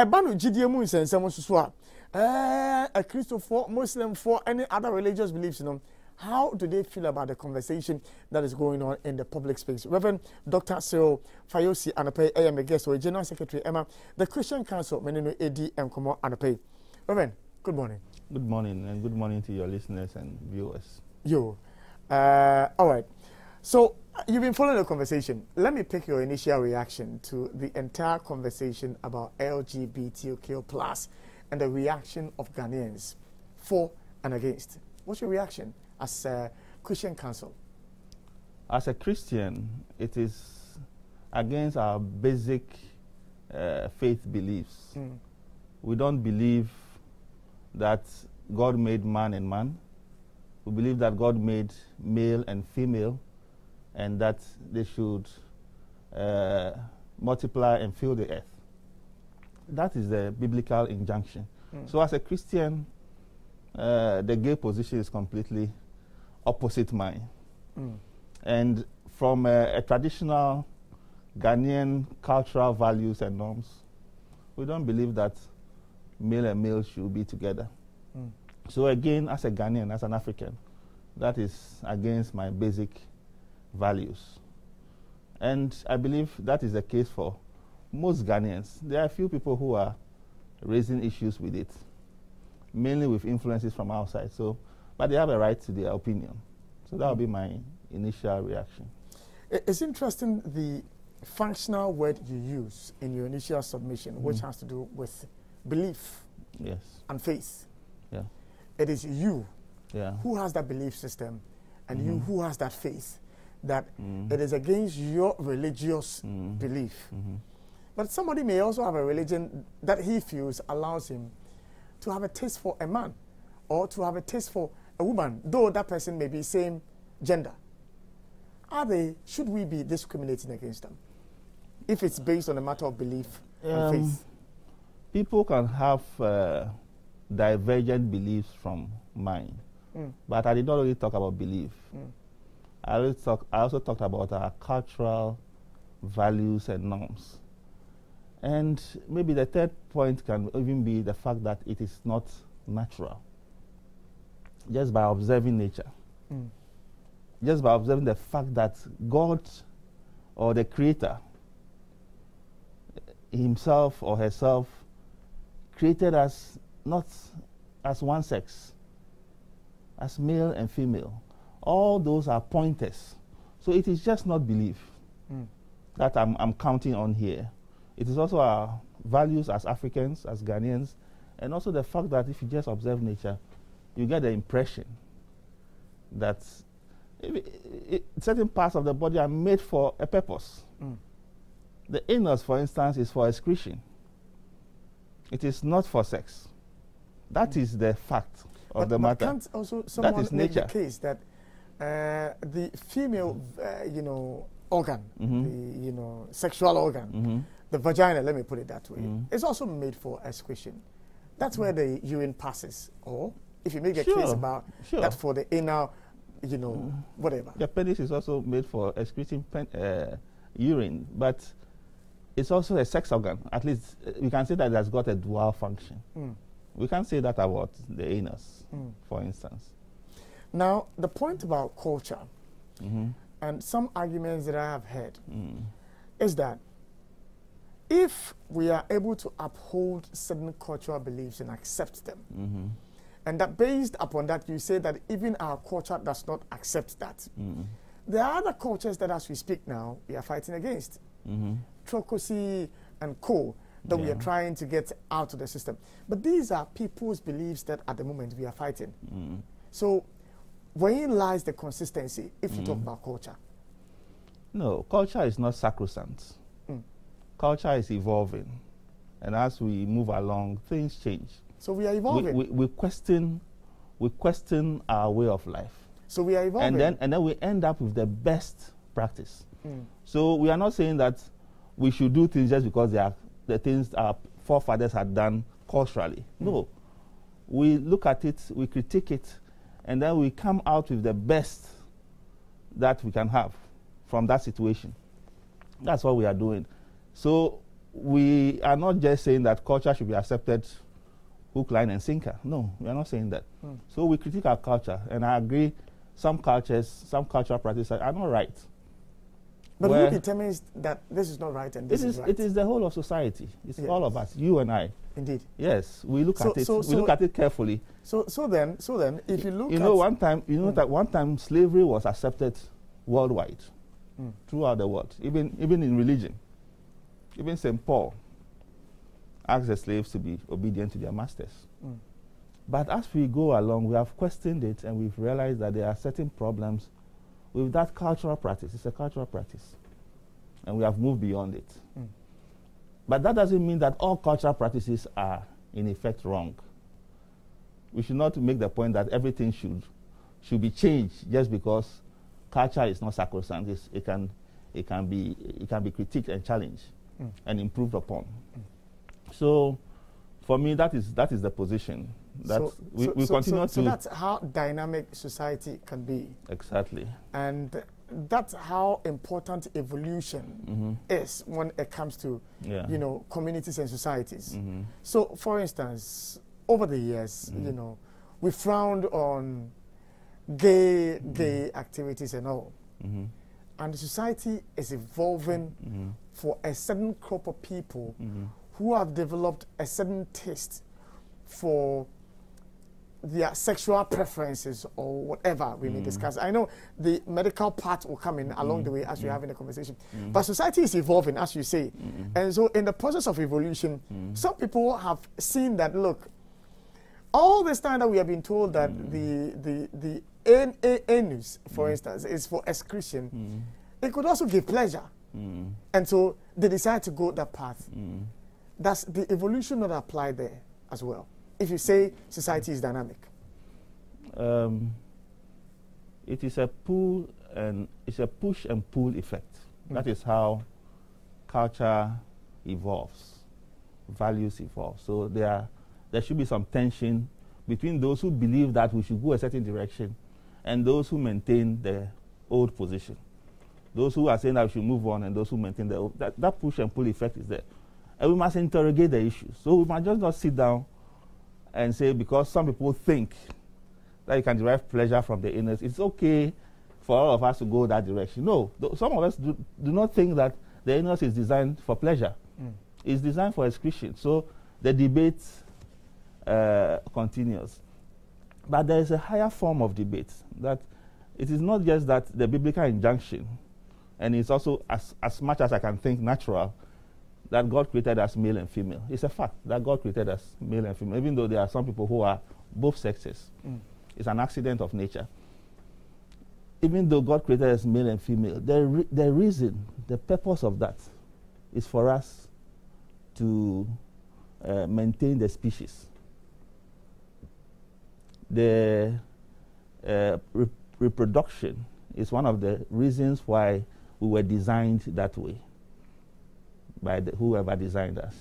Ebanu GDM is and someone so a Christopher, Muslim for any other religious beliefs, you know. How do they feel about the conversation that is going on in the public space? Reverend Dr. Cyril Fayose Anape, I am a guest or General Secretary Emma, the Christian Council, Menino AD and Komo Anape. Reverend, good morning. Good morning, and good morning to your listeners and viewers. All right. So you've been following the conversation. Let me pick your initial reaction to the entire conversation about LGBTQ+ and the reaction of Ghanaians for and against. What's your reaction as a Christian Council? As a Christian, it is against our basic faith beliefs. We don't believe that God made man and man. We believe that God made male and female, and that they should multiply and fill the earth. That is the biblical injunction. So as a Christian, the gay position is completely opposite mine. And from a traditional Ghanaian cultural values and norms, we don't believe that male and male should be together. So again, as a Ghanaian, as an African, that is against my basic values. And I believe that is the case for most Ghanaians. There are a few people who are raising issues with it, mainly with influences from outside. So, but they have a right to their opinion. So that will be my initial reaction. It's interesting the functional word you use in your initial submission, which has to do with belief and faith. Yeah. It is you who has that belief system and you who has that faith, that it is against your religious belief. But somebody may also have a religion that he feels allows him to have a taste for a man or to have a taste for a woman, though that person may be same gender. Should we be discriminating against them if it's based on a matter of belief and faith? People can have divergent beliefs from mine, but I did not really talk about belief. I also talked about our cultural values and norms. And maybe the third point can even be the fact that it is not natural. Just by observing nature, just by observing the fact that God or the Creator himself or herself created us not as one sex, as male and female. All those are pointers. So it is just not belief that I'm counting on here. It is also our values as Africans, as Ghanaians, and also the fact that if you just observe nature, you get the impression that certain parts of the body are made for a purpose. The anus, for instance, is for excretion. It is not for sex. That is the fact of the matter. Can't also someone that is make nature. The case that the female, organ, the sexual organ, the vagina, let me put it that way, is also made for excretion. That's where the urine passes. Or if you make a case about that for the anal, whatever. The penis is also made for excreting urine, but it's also a sex organ. At least we can say that it has got a dual function. We can't say that about the anus, for instance. Now, the point about culture and some arguments that I have heard is that if we are able to uphold certain cultural beliefs and accept them, and that based upon that, you say that even our culture does not accept that. There are other cultures that as we speak now, we are fighting against. Trokosi and co that we are trying to get out of the system. But these are people's beliefs that at the moment we are fighting. So wherein lies the consistency if you talk about culture? No, culture is not sacrosanct. Culture is evolving. And as we move along, things change. So we are evolving. We question our way of life. So we are evolving. And then we end up with the best practice. So we are not saying that we should do things just because they are the things our forefathers had done culturally. No. We look at it, we critique it, and then we come out with the best that we can have from that situation. That's what we are doing. So we are not just saying that culture should be accepted hook, line, and sinker. No, we are not saying that. So we critique our culture, and I agree some cultures, some cultural practices are not right. But who determines that this is not right and this is right? It is the whole of society. It's all of us, you and I. Indeed. Yes, we look at it. We look at it carefully. So then, if you look, that one time slavery was accepted worldwide, throughout the world, even in religion. Even St. Paul asked the slaves to be obedient to their masters. But as we go along, we have questioned it, and we've realized that there are certain problems with that cultural practice. It's a cultural practice, and we have moved beyond it. But that doesn't mean that all cultural practices are in effect wrong. We should not make the point that everything should be changed just because culture is not sacrosanct. It can be critiqued and challenged and improved upon. So, for me, that is the position. We continue to. So that's how dynamic society can be. Exactly. And that's how important evolution is when it comes to communities and societies. So, for instance, over the years, we frowned on gay activities and all. And society is evolving for a certain crop of people who have developed a certain taste for their sexual preferences or whatever we may discuss. I know the medical part will come in along the way as we're having a conversation. But society is evolving, as you say. And so in the process of evolution, some people have seen that, look, all this time that we have been told that the anus, for instance, is for excretion, it could also give pleasure. And so they decide to go that path. Does the evolution not apply there as well? If you say society is dynamic, it is a pull and it's a push and pull effect. That is how culture evolves, values evolve. So there should be some tension between those who believe that we should go a certain direction and those who maintain the old position. Those who are saying that we should move on and those who maintain the old. That push and pull effect is there. And we must interrogate the issues. So we must just not sit down and say, because some people think that you can derive pleasure from the anus, it's okay for all of us to go that direction. No, some of us do not think that the anus is designed for pleasure. It's designed for excretion. So the debate continues. But there is a higher form of debate, that it is not just that the biblical injunction, and it's also as much as I can think natural, that God created us male and female. It's a fact that God created us male and female, even though there are some people who are both sexes. It's an accident of nature. Even though God created us male and female, the reason, the purpose of that is for us to maintain the species. The reproduction is one of the reasons why we were designed that way by whoever designed us.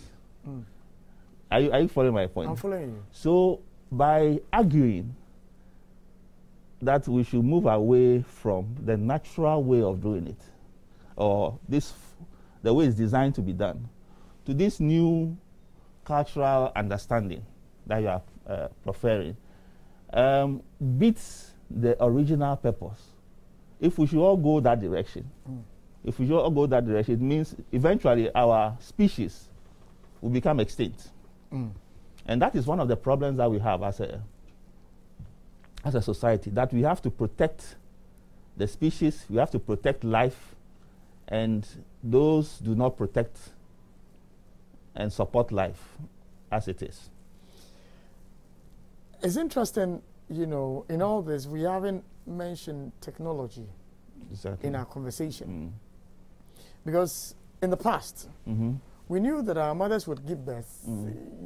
Are you following my point? I'm following you. So by arguing that we should move away from the natural way of doing it, or the way it's designed to be done, to this new cultural understanding that you are preferring, beats the original purpose. If we should all go that direction, it means eventually our species will become extinct. And that is one of the problems that we have as a society, that we have to protect the species, we have to protect life, and those do not protect and support life as it is. It's interesting, in all this, we haven't mentioned technology in our conversation. Because in the past, we knew that our mothers would give birth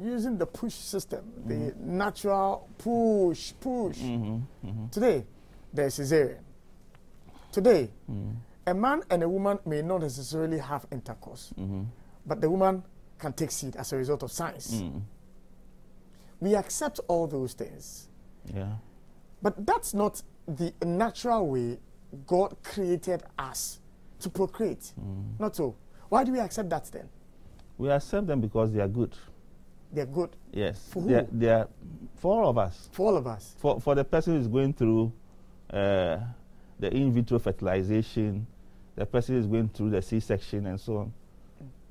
using the push system, the natural push. Today, there's cesarean. Today, a man and a woman may not necessarily have intercourse, but the woman can take seed as a result of science. We accept all those things. But that's not the natural way God created us to procreate. Not so. Why do we accept that then? We accept them because they are good. They're good. Yes. For who? They are for all of us. For all of us. For the person who is going through the in vitro fertilization, the person who is going through the C-section and so on.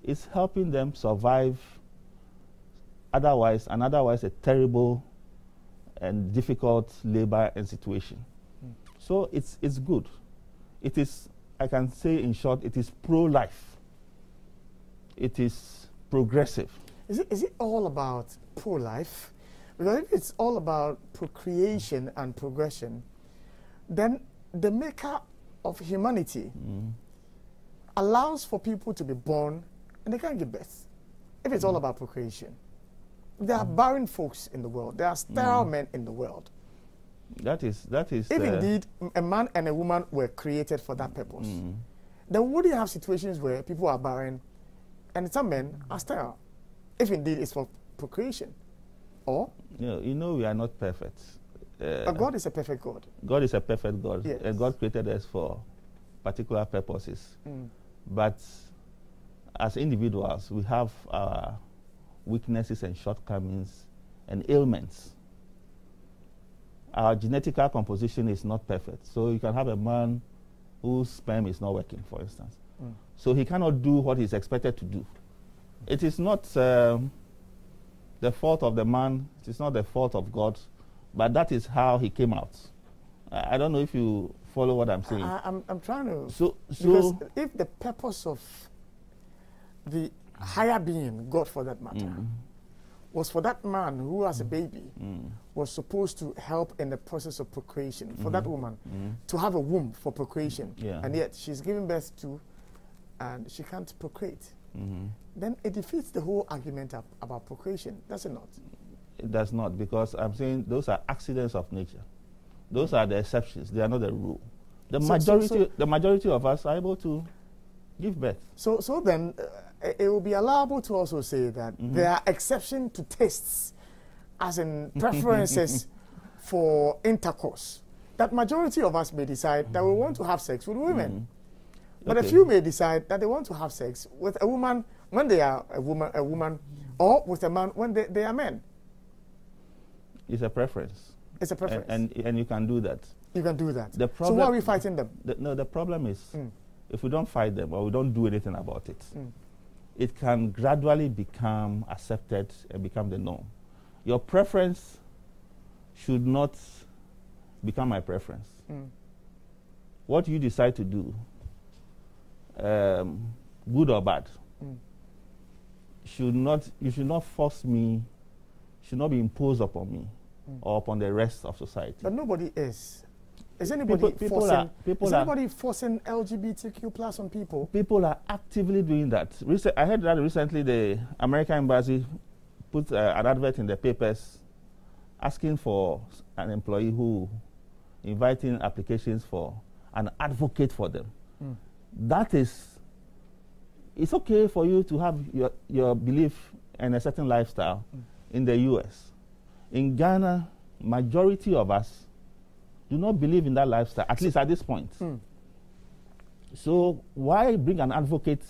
It's helping them survive otherwise a terrible and difficult labor and situation. So it's good. It is, I can say in short, it is pro-life. It is progressive. Is it all about pro-life? Because if it's all about procreation and progression, then the maker of humanity allows for people to be born and they can't give birth. If it's all about procreation. There are barren folks in the world. There are sterile men in the world. That is. If indeed a man and a woman were created for that purpose, then would you have situations where people are barren and some men are sterile? If indeed it's for procreation. Or? You know we are not perfect. But God is a perfect God. God is a perfect God. Yes. And God created us for particular purposes. But as individuals, we have our weaknesses and shortcomings and ailments. Our genetical composition is not perfect. So you can have a man whose sperm is not working, for instance. So he cannot do what he's expected to do. It is not the fault of the man. It is not the fault of God. But that is how he came out. I don't know if you follow what I'm saying. I'm trying to. So because if the purpose of the higher being, God for that matter, was for that man who has a baby, was supposed to help in the process of procreation, for that woman to have a womb for procreation, and yet she's giving birth to, and she can't procreate, then it defeats the whole argument about procreation, does it not? It does not, because I'm saying those are accidents of nature. Those are the exceptions. They are not the rule. The majority of us are able to give birth. So then it will be allowable to also say that there are exceptions to tastes, as in preferences for intercourse. That majority of us may decide that we want to have sex with women. But a few may decide that they want to have sex with a woman when they are a woman, or with a man when they are men. It's a preference. It's a preference. And you can do that. You can do that. The problem, so why are we fighting them? The problem is, if we don't fight them or we don't do anything about it, it can gradually become accepted and become the norm. Your preference should not become my preference. What you decide to do, good or bad, you should not force me, should not be imposed upon me or upon the rest of society. But nobody is. Is anybody forcing LGBTQ plus on people? People are actively doing that. I heard that recently the American Embassy put an advert in the papers asking for an employee who inviting applications for an advocate for them. That is, it's okay for you to have your belief and a certain lifestyle in the US. In Ghana, majority of us do not believe in that lifestyle, at least at this point. So why bring an advocate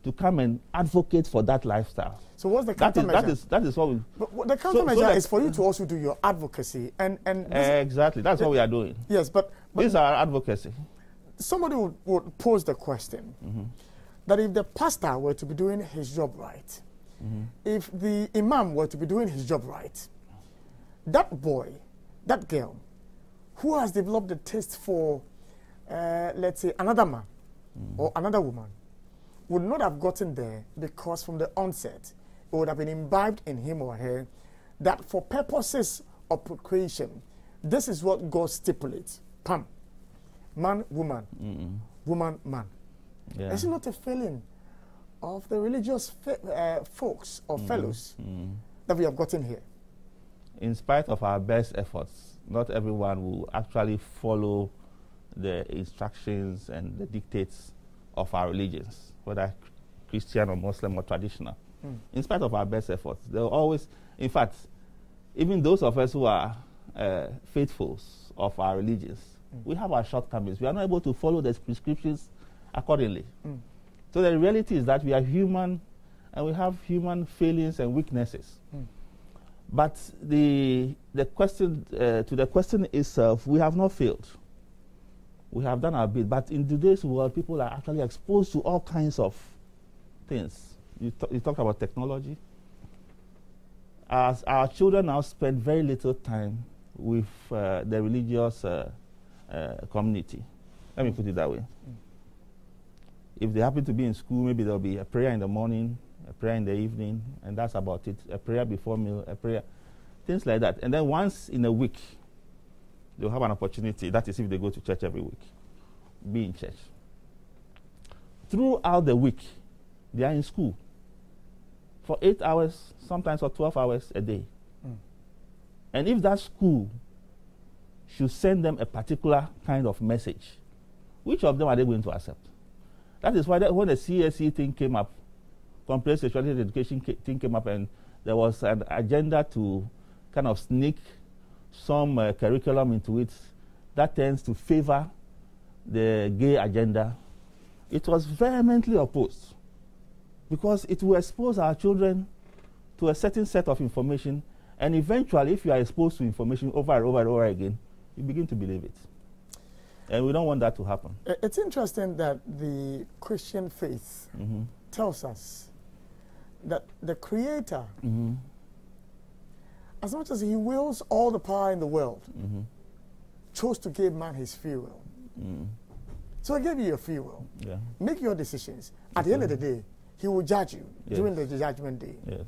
to come and advocate for that lifestyle? So what's the countermeasure? That is what we... But the countermeasure is for you to also do your advocacy. And exactly, that's what we are doing. Yes, but this is our advocacy. Somebody would pose the question that if the pastor were to be doing his job right, if the imam were to be doing his job right, that boy, that girl, who has developed a taste for, let's say, another man or another woman, would not have gotten there because from the onset, it would have been imbibed in him or her that for purposes of procreation, this is what God stipulates. Pam. Man, woman. Woman, man. Yeah. Is it not a failing of the religious folks or fellows that we have gotten here? In spite of our best efforts, not everyone will actually follow the instructions and the dictates of our religions, whether Christian or Muslim or traditional. In spite of our best efforts, there will always, in fact, even those of us who are faithfuls of our religions, we have our shortcomings. We are not able to follow the prescriptions accordingly. So the reality is that we are human and we have human failings and weaknesses. But the question to the question itself, we have not failed. We have done our bit. But in today's world, people are actually exposed to all kinds of things. You talked about technology. As our children now spend very little time with the religious community. Let me put it that way. If they happen to be in school, maybe there'll be a prayer in the morning, a prayer in the evening, and that's about it. A prayer before meal, a prayer, things like that. And then once in a week, they'll have an opportunity. That is if they go to church every week. Be in church. Throughout the week, they are in school for 8 hours, sometimes for 12 hours a day. And if that school should send them a particular kind of message, which of them are they going to accept? That is why when the CSE thing came up, Complex Sexuality Education thing came up, and there was an agenda to kind of sneak some curriculum into it that tends to favor the gay agenda, it was vehemently opposed, because it will expose our children to a certain set of information, and eventually, if you are exposed to information over and over and over again, you begin to believe it. And we don't want that to happen. It's interesting that the Christian faith tells us that the Creator, as much as He wills all the power in the world, chose to give man his free will. So He gave you your free will. Yeah. Make your decisions. At the end of the day, He will judge you during the judgment day. Yes.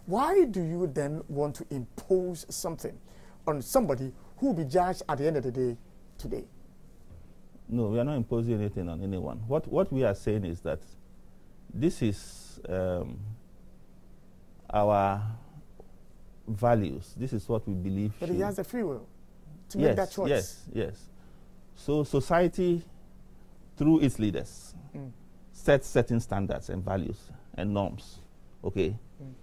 Why do you then want to impose something on somebody who will be judged at the end of the day today? No, we are not imposing anything on anyone. What we are saying is that this is our values. This is what we believe. But he has the free will to make that choice. Yes. So society, through its leaders, sets certain standards and values and norms. Okay?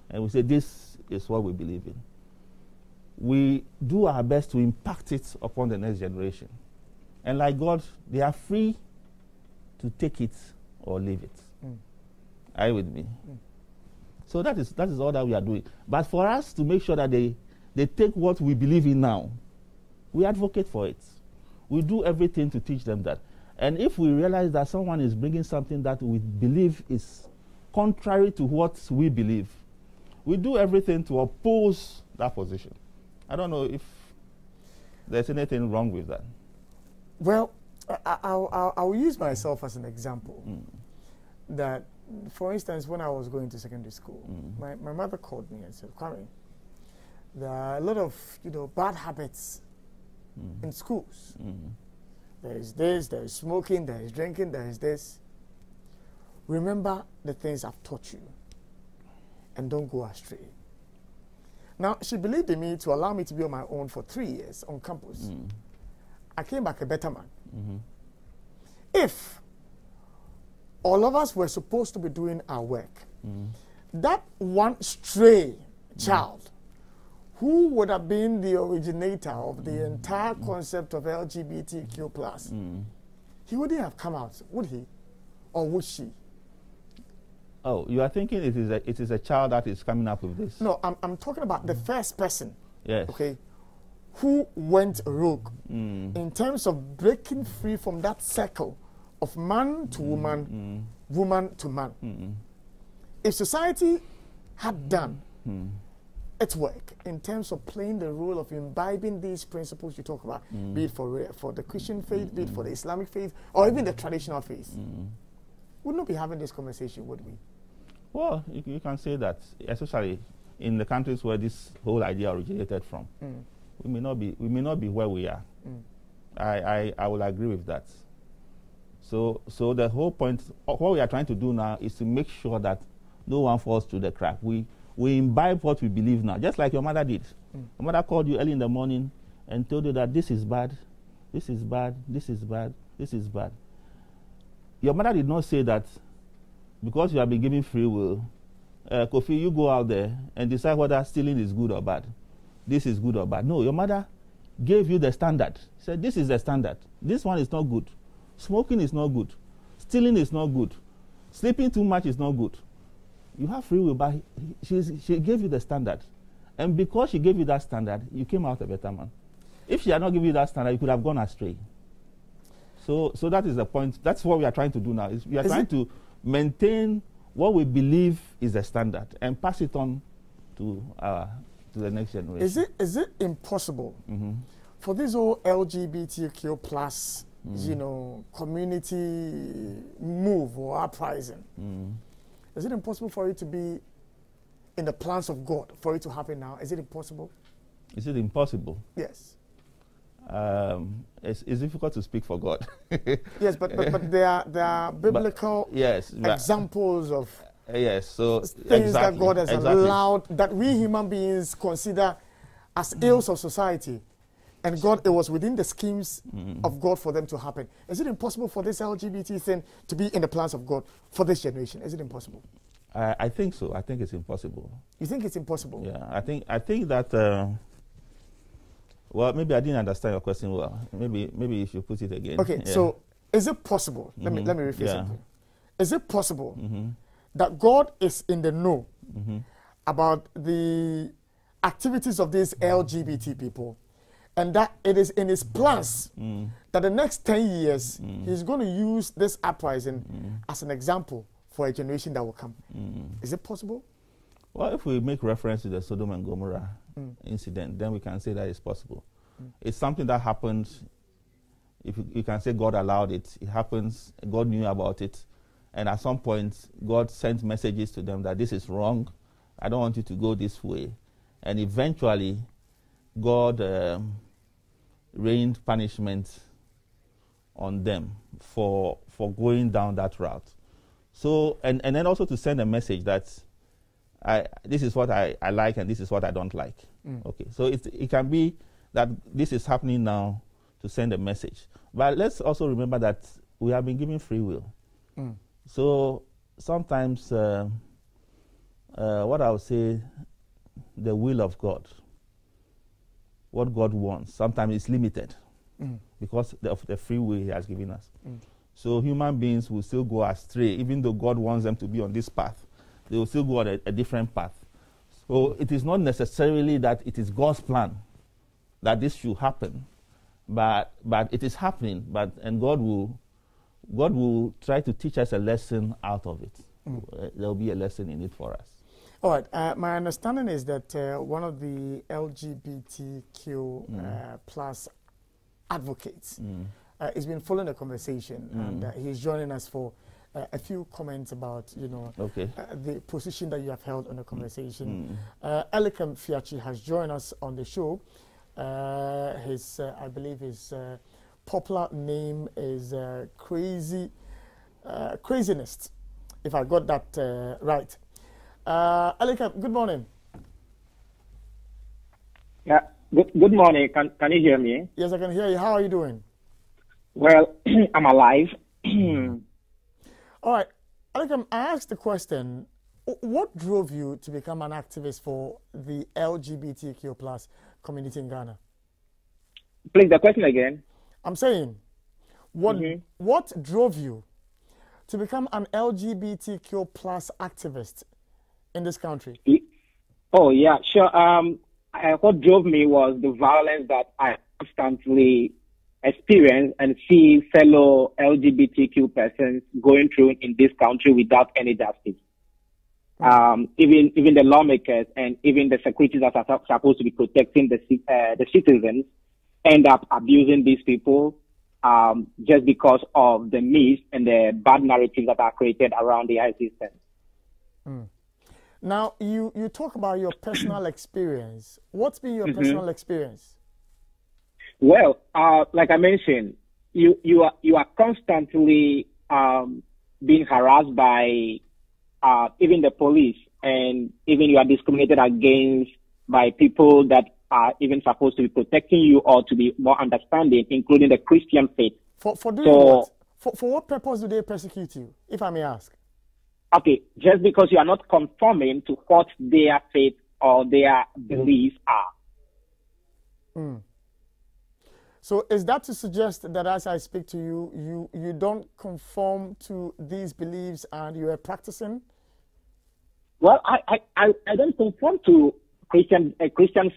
And we say this is what we believe in. We do our best to impact it upon the next generation. And like God, they are free to take it or leave it. Are you with me? So that is all that we are doing. But for us to make sure that they take what we believe in now, we advocate for it. We do everything to teach them that. And if we realize that someone is bringing something that we believe is contrary to what we believe, we do everything to oppose that position. I don't know if there's anything wrong with that. Well, I'll use myself as an example. That, for instance, when I was going to secondary school, my mother called me and said, Kwame, there are a lot of bad habits in schools. There is this, there is smoking, there is drinking, there is this. Remember the things I've taught you and don't go astray. Now, she believed in me to allow me to be on my own for 3 years on campus. I came back a better man. If all of us were supposed to be doing our work, that one stray child who would have been the originator of the entire concept of LGBTQ+, he wouldn't have come out, would he? Or would she? Oh, you are thinking it is a child that is coming up with this? No, I'm talking about the first person. Yes. Okay. Who went rogue in terms of breaking free from that circle of man to woman, woman to man. If society had done its work in terms of playing the role of imbibing these principles you talk about, be it for the Christian faith, be it for the Islamic faith, or even the traditional faith, we would not be having this conversation, would we? Well, you can say that, especially in the countries where this whole idea originated from. We may not be where we are. I will agree with that. So the whole point, what we are trying to do now is to make sure that no one falls through the crack. We imbibe what we believe now, just like your mother did. Your mother called you early in the morning and told you that this is bad, this is bad, this is bad, this is bad. Your mother did not say that because you have been given free will, Kofi, you go out there and decide whether stealing is good or bad. This is good or bad. No, your mother gave you the standard. Said, this is the standard. This one is not good. Smoking is not good. Stealing is not good. Sleeping too much is not good. You have free will, but she gave you the standard. And because she gave you that standard, you came out a better man. If she had not given you that standard, you could have gone astray. So that is the point. That's what we are trying to do now. We are trying to maintain what we believe is the standard and pass it on to the next generation. Is it impossible for this whole LGBTQ plus, community move or uprising? Is it impossible for it to be in the plans of God, for it to happen now? Is it impossible? Is it impossible? Yes. It's difficult to speak for God. Yes, but there are biblical examples of things that God has allowed that we human beings consider as ills of society. And God, it was within the schemes of God for them to happen. Is it impossible for this LGBT thing to be in the plans of God for this generation? Is it impossible? I think so. I think it's impossible. You think it's impossible? Yeah, I think that. Well, maybe I didn't understand your question well. Maybe you should put it again. Okay, so is it possible? Let me rephrase something. Is it possible that God is in the know about the activities of these LGBT people, and that it is in his plans that the next 10 years he's going to use this uprising as an example for a generation that will come? Is it possible? Well, if we make reference to the Sodom and Gomorrah incident, then we can say that it's possible. It's something that happened. If you can say God allowed it, it happens. God knew about it, and at some point, God sent messages to them that this is wrong. I don't want you to go this way, and eventually, God rained punishment on them for going down that route. So, and then also to send a message that this is what I like and this is what I don't like. Okay, so it can be that this is happening now to send a message. But let's also remember that we have been given free will. So sometimes what I would say, the will of God, what God wants, sometimes it's limited because of the free will he has given us. So human beings will still go astray, even though God wants them to be on this path. They will still go on a different path. So it is not necessarily that it is God's plan that this should happen, but it is happening. And God will try to teach us a lesson out of it. There will be a lesson in it for us. All right. My understanding is that one of the LGBTQ plus advocates has been following the conversation, and he's joining us for a few comments about, the position that you have held on the conversation. Elikem Fiachi has joined us on the show. I believe his popular name is Craziness, if I got that right. Elikem, good morning. Yeah, good morning. Can you hear me? Yes, I can hear you. How are you doing? Well, I'm alive. All right. Elikem, I asked the question, what drove you to become an activist for the LGBTQ plus community in Ghana? Please, the question again. I'm saying, what drove you to become an LGBTQ plus activist in this country? Oh, yeah, sure. What drove me was the violence that I constantly experience and see fellow LGBTQ persons going through in this country without any justice. Even the lawmakers and even the securities that are supposed to be protecting the citizens end up abusing these people just because of the myths and the bad narratives that are created around the system. Now, you talk about your personal experience. What's been your personal experience? Well, like I mentioned, you are constantly being harassed by even the police, and even you are discriminated against by people that are even supposed to be protecting you or to be more understanding, including the Christian faith. For doing what? For what purpose do they persecute you, if I may ask? Okay, just because you are not conforming to what their faith or their beliefs are. So is that to suggest that as I speak to you, you don't conform to these beliefs and you are practicing? Well, I don't conform to Christian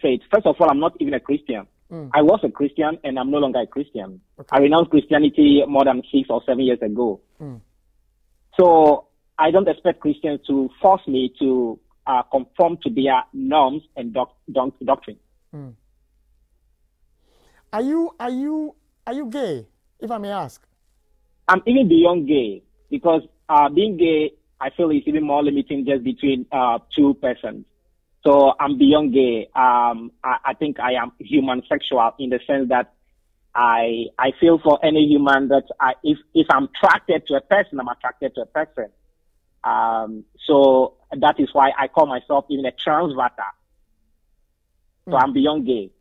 faith. First of all, I'm not even a Christian. I was a Christian, and I'm no longer a Christian. Okay. I renounced Christianity more than 6 or 7 years ago. So I don't expect Christians to force me to conform to their norms and doctrine. Are you gay, if I may ask? I'm even beyond gay, because being gay, I feel, is even more limiting just between two persons. So I'm beyond gay. I think I am human sexual, in the sense that I feel for any human that if I'm attracted to a person, I'm attracted to a person. So that is why I call myself even a transverter. So I'm beyond gay.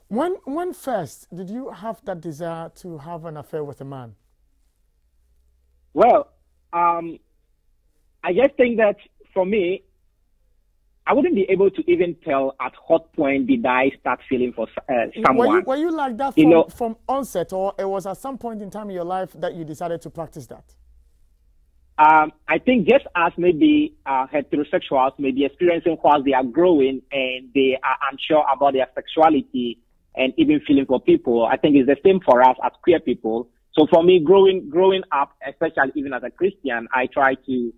When first did you have that desire to have an affair with a man? Well, I just think that for me, I wouldn't be able to even tell at what point did I start feeling for someone. Were you like that from onset, or it was at some point in time in your life that you decided to practice that? I think just as maybe heterosexuals may be experiencing whilst they are growing and they are unsure about their sexuality and even feeling for people, I think it's the same for us as queer people. So for me, growing up, especially even as a Christian, I try to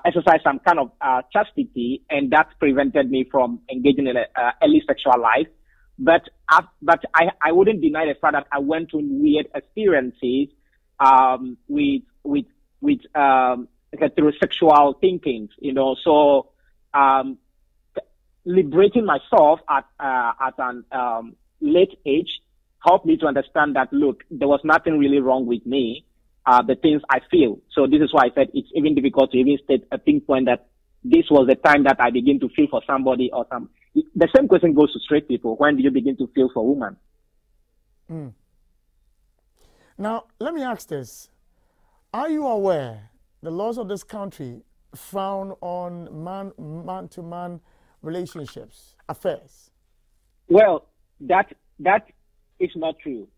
exercise some kind of chastity, and that prevented me from engaging in early sexual life. But I wouldn't deny the fact that I went through weird experiences with heterosexual thinking, So liberating myself at an late age helped me to understand that, look, there was nothing really wrong with me, the things I feel. So this is why I said it's even difficult to even state a pinpoint that this was the time that I begin to feel for somebody or some. The same question goes to straight people. When do you begin to feel for women? Now, let me ask this. Are you aware the laws of this country frown on man-to-man relationships, affairs? Well, that is not true.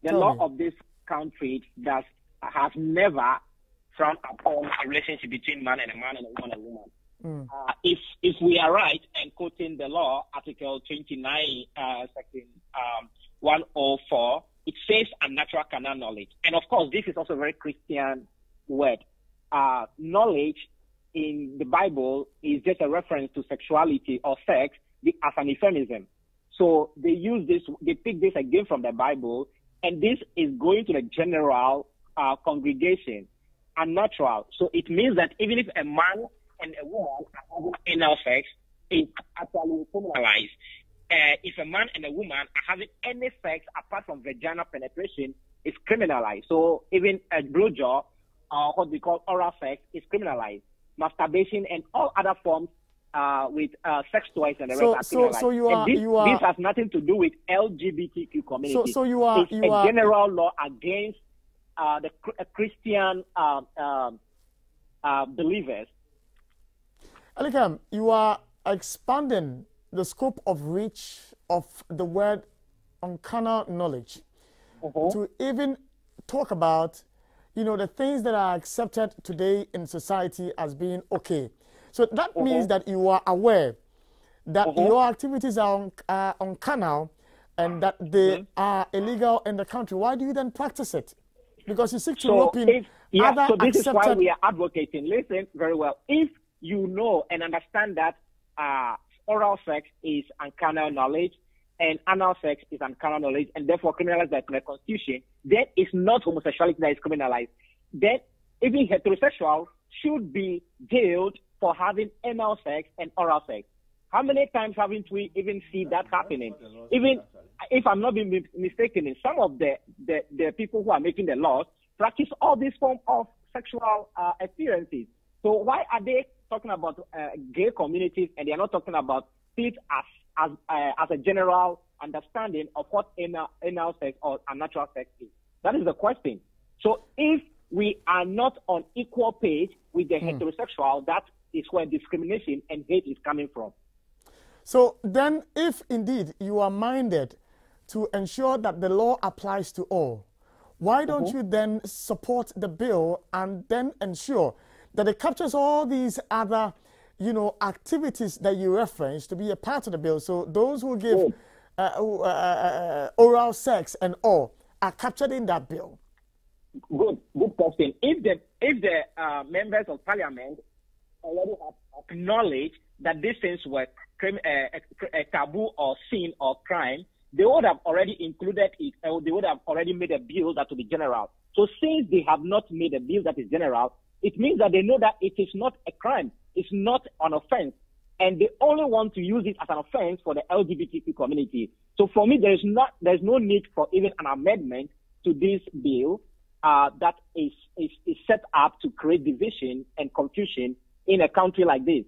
The law of this country has never frowned upon a relationship between man and a man and a woman and a woman. If we are right and quoting the law, Article 29, Section 104, it says unnatural carnal knowledge. And of course, this is also a very Christian word. Knowledge in the Bible is just a reference to sexuality or sex as an euphemism. So they pick this again from the Bible, and this is going to the general congregation, unnatural. So it means that even if a man and a woman are having anal sex, it's actually criminalized. If a man and a woman are having any sex apart from vaginal penetration, it's criminalized. So even a blowjob, what we call oral sex, is criminalized. Masturbation and all other forms with sex toys and the rest are criminalized. This has nothing to do with LGBTQ community. So you are a general law against the Christian believers. Alikam, you are expanding the scope of reach of the word on carnal knowledge to even talk about, the things that are accepted today in society as being okay. So that means that you are aware that your activities are on carnal and that they are illegal in the country. Why do you then practice it? Because you seek to rope in other so this accepted... is why we are advocating. Listen very well. If you know and understand that oral sex is carnal knowledge and anal sex is carnal knowledge, and therefore criminalized by the Constitution, then it's not homosexuality that is criminalized. Then even heterosexuals should be jailed for having anal sex and oral sex. How many times haven't we even seen that happening? Even if I'm not being mistaken, some of the people who are making the laws practice all these forms of sexual experiences. So why are they talking about gay communities and they are not talking about it as a general understanding of what anal sex or unnatural sex is? That is the question. So if we are not on equal page with the heterosexual, that is where discrimination and hate is coming from. So then, if indeed you are minded to ensure that the law applies to all, why don't you then support the bill and then ensure that it captures all these other, you know, activities that you reference to be a part of the bill. So those who give oral sex and all are captured in that bill. Good question. If the members of parliament already have acknowledged that these things were a taboo or sin or crime, they would have already included it, or they would have already made a bill that will be general. So since they have not made a bill that is general, it means that they know that it is not a crime, it's not an offense, and they only want to use it as an offense for the LGBTQ community. So for me, there's no need for even an amendment to this bill that is set up to create division and confusion in a country like this.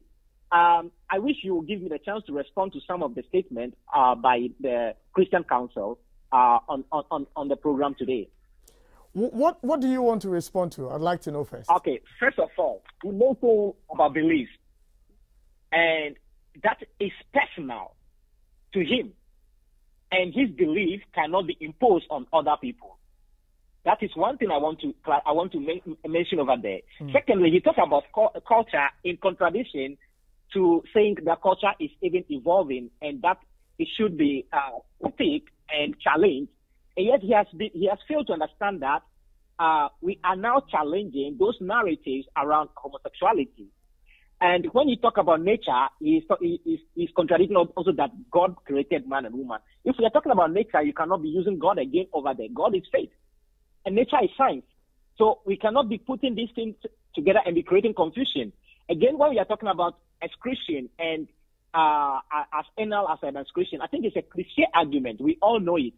I wish you would give me the chance to respond to some of the statements by the Christian Council on the program today. What do you want to respond to? I'd like to know first. Okay, first of all, we know about beliefs, and that is personal to him, and his belief cannot be imposed on other people. That is one thing I want to mention over there. Secondly, he talked about culture in contradiction to saying that culture is even evolving and that it should be critiqued and challenged. And yet he has failed to understand that we are now challenging those narratives around homosexuality. And when you talk about nature, he's contradicting also that God created man and woman. If we are talking about nature, you cannot be using God again over there. God is faith, and nature is science. So we cannot be putting these things together and be creating confusion. Again, when we are talking about excretion and as anal as an excretion, I think it's a cliche argument. We all know it.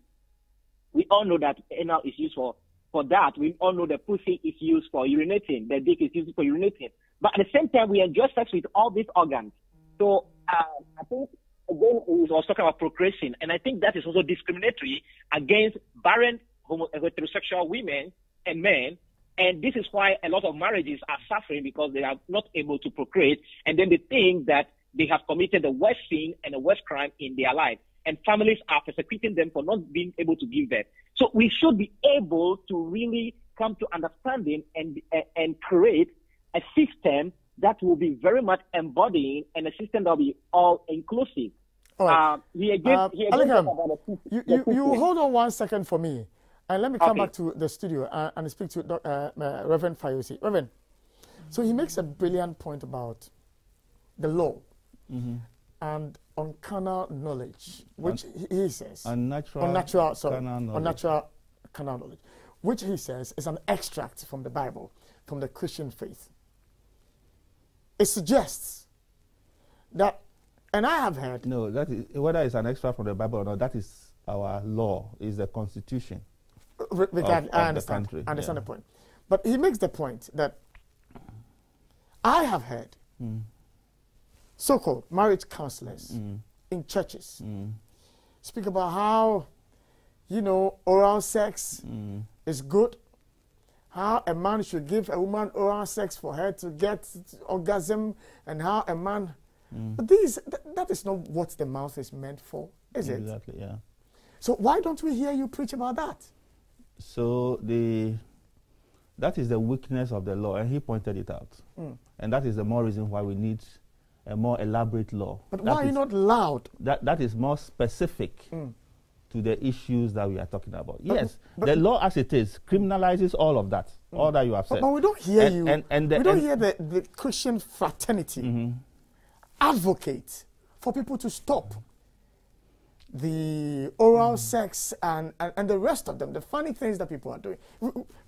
We all know that anal is used for that. We all know the pussy is used for urinating. The dick is used for urinating. But at the same time, we enjoy sex with all these organs. So I think, again, we was talking about procreation, and I think that is also discriminatory against barren heterosexual women and men. And this is why a lot of marriages are suffering, because they are not able to procreate, and then they think that they have committed the worst sin and the worst crime in their life. And families are persecuting them for not being able to give birth. So we should be able to really come to understanding and create a system that will be very much embodying, and a system that will be all inclusive. All right. You hold on 1 second for me, and let me come back to the studio and speak to Reverend Fayose. Reverend, so he makes a brilliant point about the law and on carnal knowledge, which he says unnatural carnal knowledge, which he says is an extract from the Bible, from the Christian faith. It suggests that, and I have heard. No, that is, whether it's an extract from the Bible or not, that is our law, is the Constitution. I understand. I understand the point. But he makes the point that I have heard so-called marriage counselors in churches speak about how, you know, oral sex is good, how a man should give a woman oral sex for her to get orgasm, and how a man... But that is not what the mouth is meant for, is it? Exactly, yeah. So why don't we hear you preach about that? So that is the weakness of the law, and he pointed it out. And that is the more reason why we need a more elaborate law. But why are you not loud? That is more specific to the issues that we are talking about. Yes, the law as it is criminalizes all of that, all that you have said. But we don't hear we don't hear the Christian fraternity advocate for people to stop the oral sex and the rest of them, the funny things that people are doing.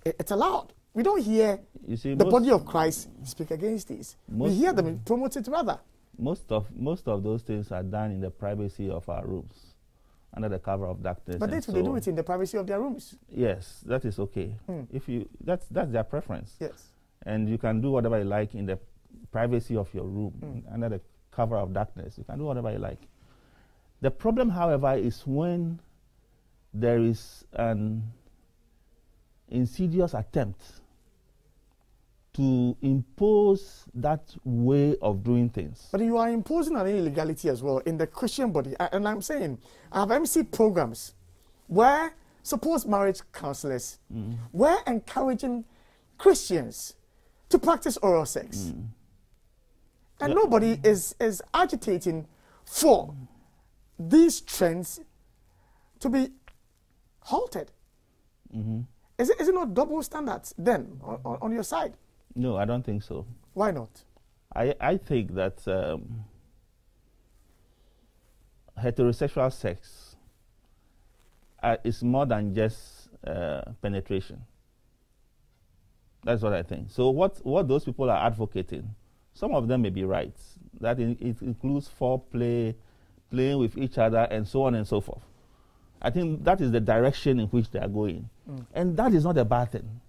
It's allowed. We don't hear the body of Christ speak against these. We hear them promote it rather. Most of those things are done in the privacy of our rooms, under the cover of darkness. But they do it in the privacy of their rooms. Yes, that is okay. That's their preference. Yes. And you can do whatever you like in the privacy of your room, under the cover of darkness. You can do whatever you like. The problem, however, is when there is an insidious attempt to impose that way of doing things. But you are imposing an illegality as well in the Christian body. And I'm saying, I have MC programs where, suppose marriage counselors, were encouraging Christians to practice oral sex. And nobody is agitating for these trends to be halted. Is it not double standards then on your side? No, I don't think so. Why not? I think that heterosexual sex is more than just penetration. That's what I think. So what those people are advocating, some of them may be right. That it includes foreplay, playing with each other, and so on and so forth. I think that is the direction in which they are going. And that is not a bad thing.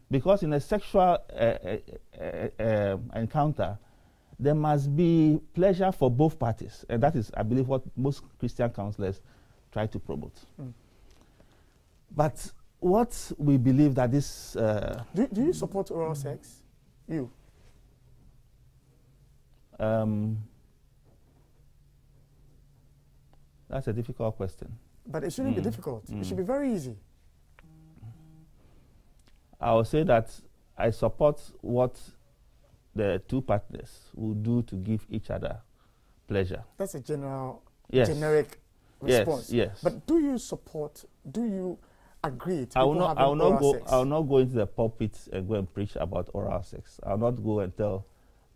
Because in a sexual encounter, there must be pleasure for both parties. And that is, I believe, what most Christian counselors try to promote. But what we believe that this... Do you support oral sex? You? That's a difficult question. But it shouldn't be difficult. It should be very easy. I will say that I support what the two partners will do to give each other pleasure. That's a generic response. Yes. But do you agree to I will not sex? I will not go into the pulpit and go and preach about oral sex. I will not go and tell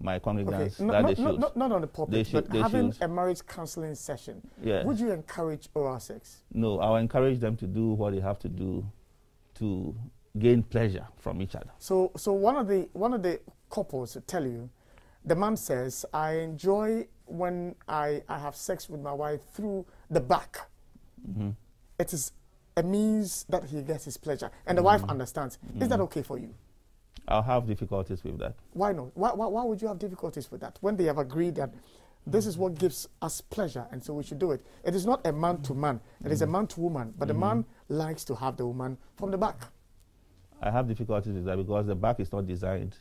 my congregants that they should. Not on the pulpit, but having a marriage counseling session. Yes. Would you encourage oral sex? No, I will encourage them to do what they have to do to gain pleasure from each other. So one of the couples will tell you, the man says, I enjoy when I have sex with my wife through the back. It is a means that he gets his pleasure. And the wife understands. Is that okay for you? I'll have difficulties with that. Why not? Why would you have difficulties with that when they have agreed that this is what gives us pleasure and so we should do it? It is not a man to man. It is a man to woman. But the man likes to have the woman from the back. I have difficulties with that because the back is not designed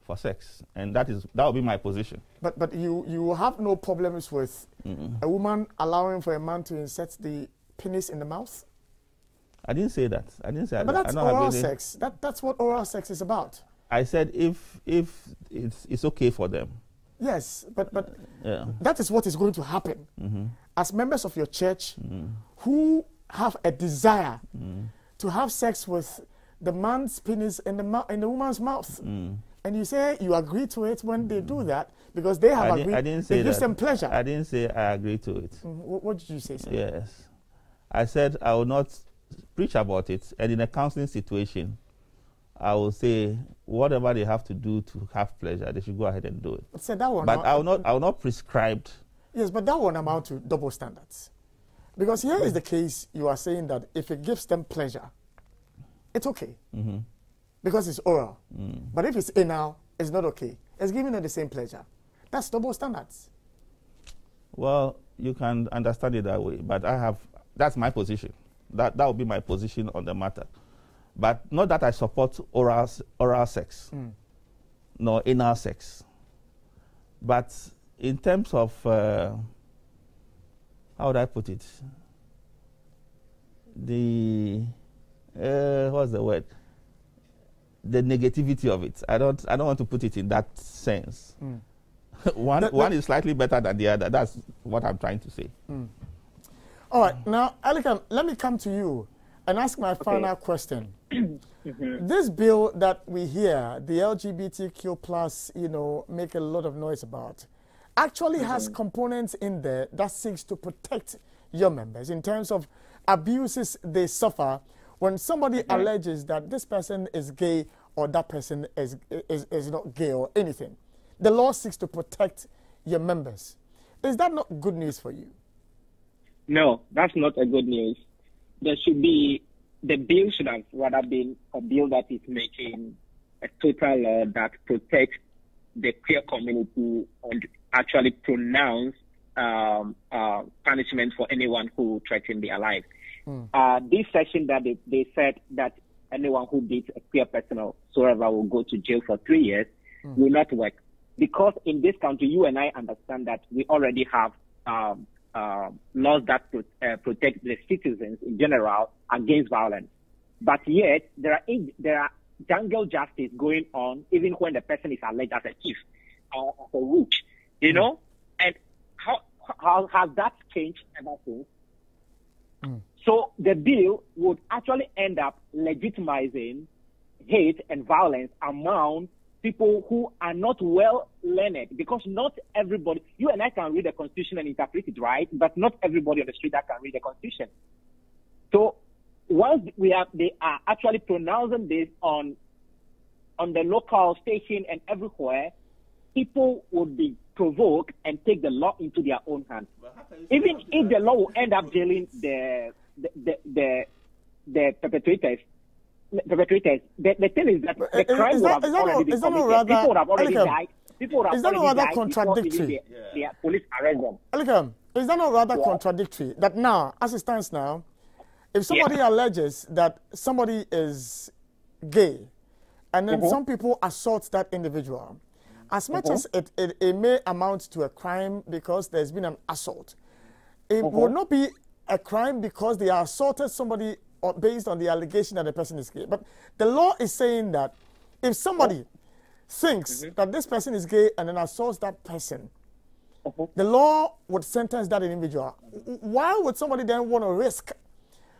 for sex, and that will be my position. But you have no problems with a woman allowing for a man to insert the penis in the mouth? I didn't say that. I didn't say that. But that's oral sex. That's what oral sex is about. I said if it's okay for them. Yes, but that is what is going to happen. As members of your church who have a desire to have sex with the man's penis in the woman's mouth. And you say you agree to it when they do that because they have agreed. I didn't say it gives them pleasure. I didn't say I agree to it. What did you say, sir? Yes. I said I will not preach about it, and in a counseling situation, I will say whatever they have to do to have pleasure, they should go ahead and do it. So that one, but I will not prescribe. Yes, but that one amount to double standards. Because here is the case, you are saying that if it gives them pleasure, it's okay. Because it's oral. But if it's anal, it's not okay. It's giving them the same pleasure. That's double standards. Well, you can understand it that way, but that's my position. That would be my position on the matter. But not that I support oral sex, nor anal sex. But in terms of, how would I put it? What's the word? The negativity of it. I don't want to put it in that sense. One is slightly better than the other. That's what I'm trying to say. All right. Now, Elikan, let me come to you and ask my final question. This bill that we hear, the LGBTQ plus, make a lot of noise about, actually has components in there that seeks to protect your members in terms of abuses they suffer when somebody alleges that this person is gay or that person is not gay or anything. The law seeks to protect your members. Is that not good news for you? No, that's not a good news. The bill should have rather been a bill that is making a total law that protects the queer community and actually pronounce punishment for anyone who threatens their life. This section that they said that anyone who beats a queer person or whatsoever will go to jail for 3 years will not work. Because in this country, you and I understand that we already have laws that protect the citizens in general against violence. But yet, there are jungle justice going on, even when the person is alleged as a thief or as a witch, you know? And how has that changed ever since? So the bill would actually end up legitimizing hate and violence among people who are not well learned, because not everybody, you and I can read the Constitution and interpret it, right? But not everybody on the street that can read the Constitution. So once they are actually pronouncing this on the local station and everywhere, people would be provoked and take the law into their own hands. Even if the law will end up jailing the perpetrators, the thing is that the crime would have already been committed. People would have already died. People would have already died contradictory? The police arrest them. Elikam, is that not rather contradictory? That now, as it stands now, if somebody alleges that somebody is gay, and then some people assault that individual, as much as it may amount to a crime because there's been an assault, it would not be a crime because they assaulted somebody based on the allegation that the person is gay. But the law is saying that if somebody thinks that this person is gay and then assaults that person, the law would sentence that individual. Why would somebody then want to risk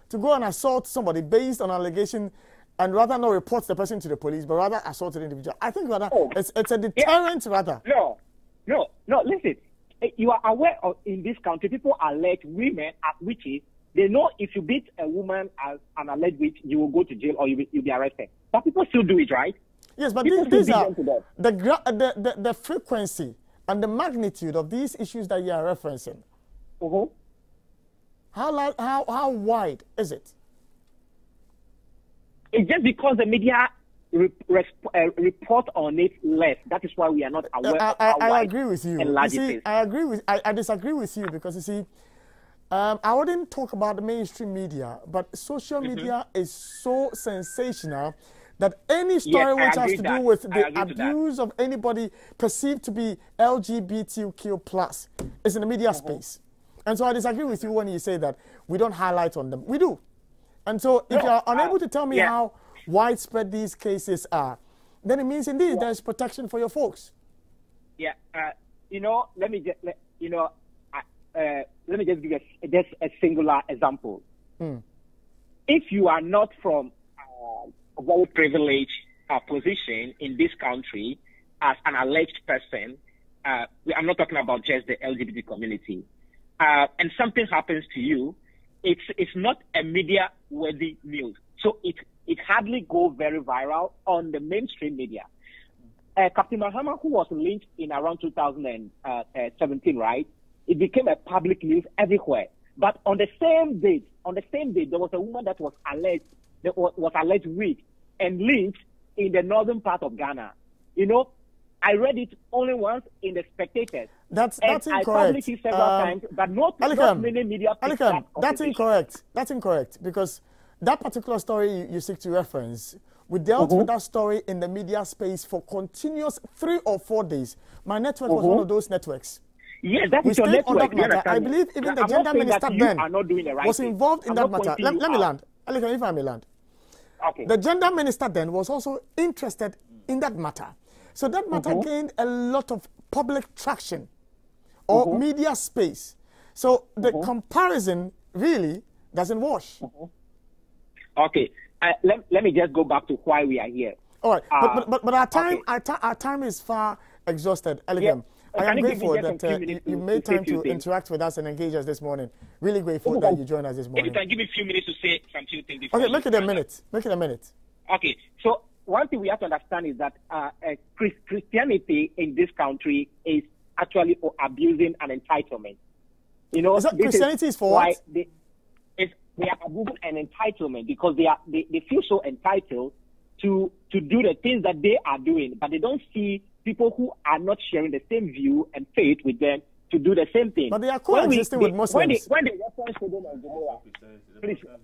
to go and assault somebody based on allegation and rather not report the person to the police, but rather assault the individual? I think rather it's a deterrent rather. No, listen. You are aware of, in this country, people allege women as witches. They know if you beat a woman as an alleged witch, you will go to jail or you'll be arrested. But people still do it, right? Yes, but these are the frequency and the magnitude of these issues that you are referencing. How wide is it? It's just because the media report on it less. That is why we are not aware of how I agree with you. You see, I disagree with you because, you see, I wouldn't talk about the mainstream media, but social media is so sensational that any story which has to do with the abuse of anybody perceived to be LGBTQ plus is in the media space. And so I disagree with you when you say that we don't highlight on them. We do. And so if you're unable to tell me how widespread these cases are, then it means indeed there's protection for your folks. Yeah. Let me just give you a singular example. If you are not from a very privileged position in this country as an alleged person, I'm not talking about just the LGBT community, and something happens to you, it's not a media-worthy news. So it hardly go very viral on the mainstream media. Captain Mahama, who was lynched in around 2017, right? It became a public news everywhere. But on the same day, there was a woman that was alleged raped and lynched in the northern part of Ghana. You know, I read it only once in the Spectators. That's incorrect. I published it several times, but not many media. That's incorrect. That's incorrect because that particular story you seek to reference, we dealt with that story in the media space for continuous 3 or 4 days. My network was one of those networks. Yes, that is your network. I believe even the gender minister then was involved in that matter. Let me land. If I may land. Okay. The gender minister then was also interested in that matter. So that matter gained a lot of public traction or media space. So the comparison really doesn't wash. Okay. Let me just go back to why we are here. All right. But our time our time is far exhausted. Elegant. I am grateful that you made time to interact with us and engage us this morning. Really grateful that you joined us this morning. If you can give me a few minutes to say some few things. Okay, make it a minute. Make it a minute. Okay, so one thing we have to understand is that Christianity in this country is actually abusing an entitlement. You know, Christianity is for what? They are abusing an entitlement because they feel so entitled to do the things that they are doing, but they don't see people who are not sharing the same view and faith with them to do the same thing. But they are coexisting with Muslims. When they reference Sodom and Gomorrah,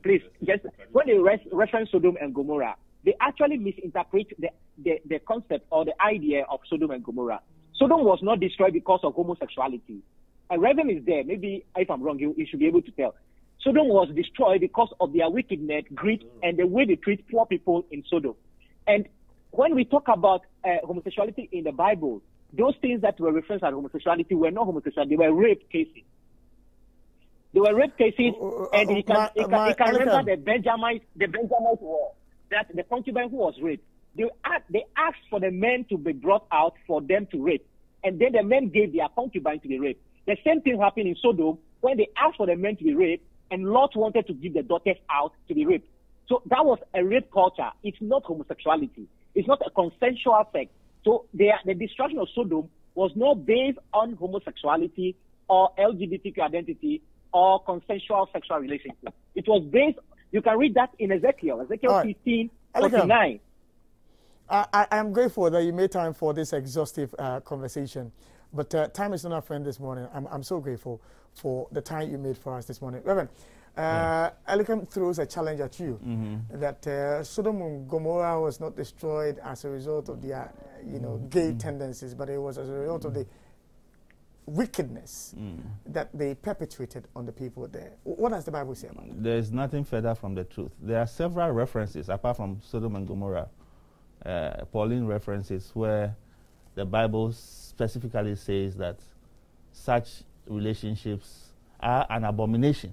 please, just when they reference Sodom and Gomorrah, they actually misinterpret the concept or the idea of Sodom and Gomorrah. Sodom was not destroyed because of homosexuality. A reverend is there. Maybe if I'm wrong, you should be able to tell. Sodom was destroyed because of their wickedness, greed, and the way they treat poor people in Sodom. And when we talk about homosexuality in the Bible, those things that were referenced as homosexuality were not homosexuality, they were rape cases. They were rape cases, and you can remember the Benjamite war, that the concubine who was raped, they asked for the men to be brought out for them to rape, and then the men gave their concubine to be raped. The same thing happened in Sodom when they asked for the men to be raped, and Lot wanted to give the daughters out to be raped. So that was a rape culture. It's not homosexuality. It's not a consensual sex. So the destruction of Sodom was not based on homosexuality or LGBTQ identity or consensual sexual relationship. It was based, you can read that in Ezekiel 15:49. I am grateful that you made time for this exhaustive conversation, but time is not our friend this morning. I'm so grateful for the time you made for us this morning. Reverend, Elikam throws a challenge at you that Sodom and Gomorrah was not destroyed as a result of their gay tendencies, but it was as a result of the wickedness that they perpetrated on the people there. What does the Bible say about that? There is nothing further from the truth. There are several references, apart from Sodom and Gomorrah, Pauline references, where the Bible specifically says that such relationships are an abomination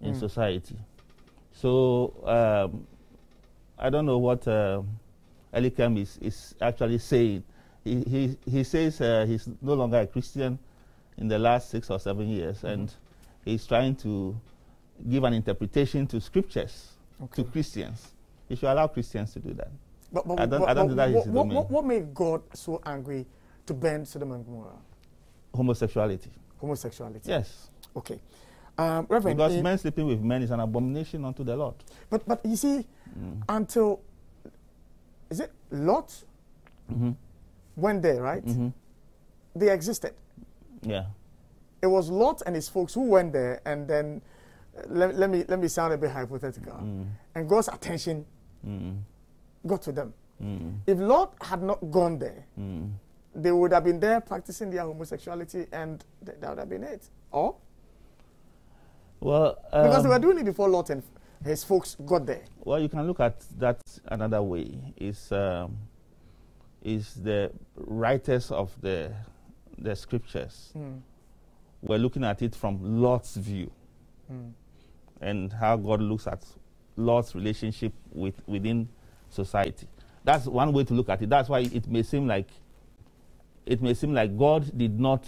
in society. So I don't know what Elikam is actually saying. He says he's no longer a Christian in the last 6 or 7 years, and he's trying to give an interpretation to scriptures to Christians. He should allow Christians to do that. But I don't do that his domain. What made God so angry to burn Sodom and Gomorrah? Homosexuality. Homosexuality. Yes. Okay. Reverend, because men sleeping with men is an abomination unto the Lord. But you see, until, is it Lot went there, right? They existed. Yeah. It was Lot and his folks who went there, and then let me sound a bit hypothetical. And God's attention got to them. If Lot had not gone there, they would have been there practicing their homosexuality, and that would have been it. Or? Well, because they were doing it before Lot and his folks got there. Well, you can look at that another way. Is the writers of the scriptures were looking at it from Lot's view, and how God looks at Lot's relationship within society. That's one way to look at it. That's why it may seem like God did not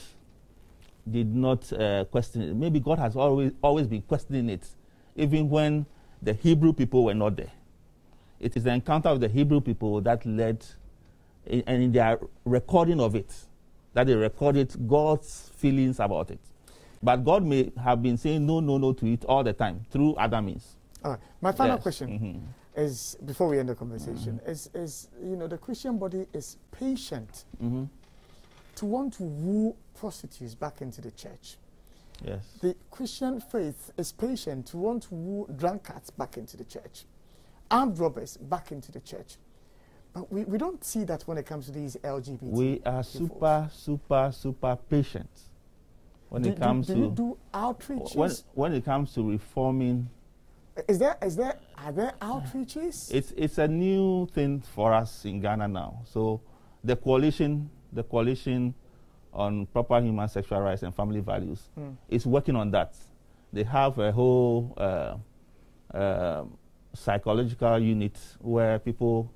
question it. Maybe God has always been questioning it, even when the Hebrew people were not there. It is the encounter of the Hebrew people that led, and in their recording of it, that they recorded God's feelings about it. But God may have been saying no to it all the time through other means. All right. My final question is, before we end the conversation, is the Christian body is patient to want to woo prostitutes back into the church. Yes. The Christian faith is patient to want to woo drunkards back into the church, armed robbers back into the church. But we don't see that when it comes to these LGBT. We are super patient when it comes to. Do you do outreaches? When it comes to reforming. Are there outreaches? It's a new thing for us in Ghana now. So the coalition on proper human sexual rights and family values is working on that. They have a whole psychological unit where people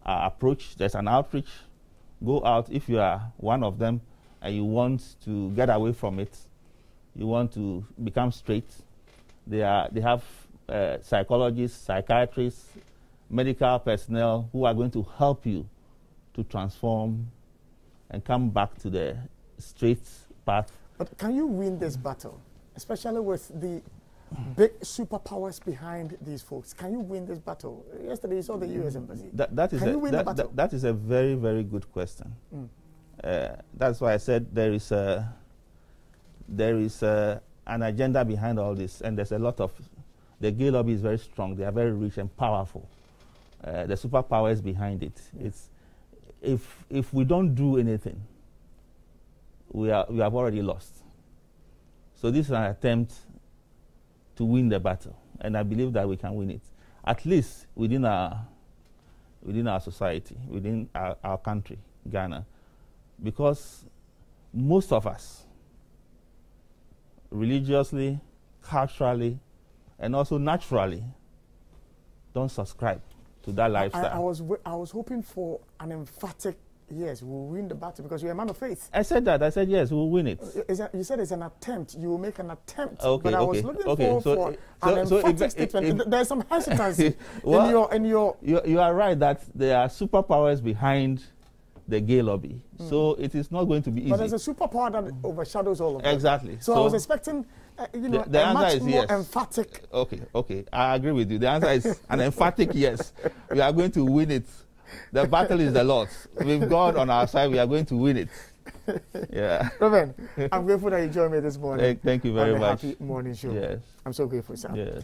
are approached. There's an outreach. Go out if you are one of them and you want to get away from it. You want to become straight. They have psychologists, psychiatrists, medical personnel who are going to help you to transform and come back to the straight path. But can you win this battle, especially with the big superpowers behind these folks? Can you win this battle? Yesterday you saw the U.S. Embassy. Can you win the battle? That is a very, very good question. That's why I said there is an agenda behind all this, and there's a lot of. The gay lobby is very strong. They are very rich and powerful. The superpowers behind it. It's if we don't do anything, we have already lost. So this is an attempt to win the battle, and I believe that we can win it, at least within our within our society, within our country, Ghana, because most of us, religiously, culturally, and also naturally, don't subscribe to that lifestyle. I was hoping for an emphatic yes, we'll win the battle because you're a man of faith. I said that. I said yes, we'll win it. You said it's an attempt. You will make an attempt. Okay, but I was looking for an emphatic statement. There's some hesitancy well, in your. You are right that there are superpowers behind the gay lobby. So it is not going to be easy. But there's a superpower that overshadows all of them. Exactly. So I was expecting, the a much more yes. emphatic. Okay. I agree with you. The answer is an emphatic yes. We are going to win it. The battle is the Lord's. With God on our side, we are going to win it. Yeah. Reverend, I'm grateful that you joined me this morning. Thank you very much. Happy morning show. Yes. I'm so grateful, sir. Yes.